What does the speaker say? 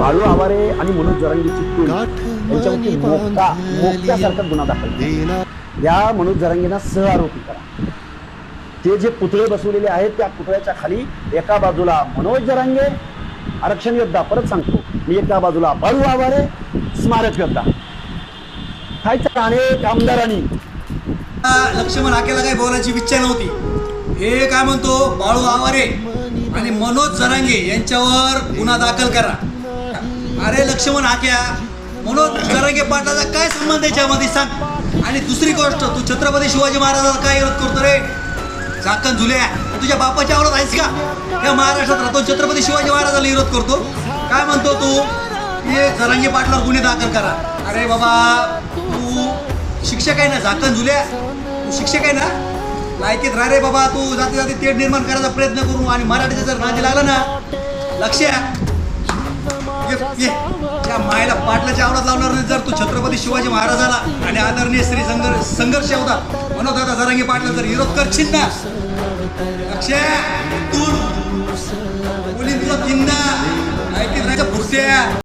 बाळू आवारे आणि मनोज जरांगेची टीम यांच्यावरती मोक्यासारखा गुन्हा दाखल केला. या मनोज जरांगेंना सहआरोपी करा. ते जे पुतळे बसवलेले आहेत त्या पुतळ्याच्या खाली एका बाजूला मनोज जरांगे आरक्षण योद्धा, परत सांगतो मी, एका बाजूला बाळू आवारे स्मारक योद्धा. खायचं अनेक आमदारांनी लक्ष्मण हाकेला काही बोलायची इच्छा नव्हती. हे काय म्हणतो, बाळू आवारे आणि मनोज जरांगे यांच्यावर गुन्हा दाखल करा. अरे लक्ष्मण हाक्या, मनोज जरांगे पाटलाचा काय संबंध याच्यामध्ये सांग. आणि दुसरी गोष्ट, तू छत्रपती शिवाजी महाराजाला काय विरोध करतो रे? झाकण झुल्या, तुझ्या बापाच्या आवडत आहेस का? या महाराष्ट्रात राहतो, छत्रपती शिवाजी महाराजाला विरोध करतो. काय म्हणतो तू? हे जरांगे पाटलावर गुन्हे दाखल करा. अरे बाबा, तू शिक्षक आहे ना, झाकण झुल्या, तू शिक्षक आहे ना, लायकीत राह रे बाबा. तू जाती जाती तेढ निर्माण करायचा प्रयत्न करू आणि मराठीचा जर नादी लागला ना, लक्ष त्या मायला पाटलाच्या आवडात लावणार नाही. जर तू छत्रपती शिवाजी महाराजाला आणि आदरणीय श्री संघर्ष होता मनोज दादा जरांगे पाटला जर विरोध करशील ना, लक्ष तू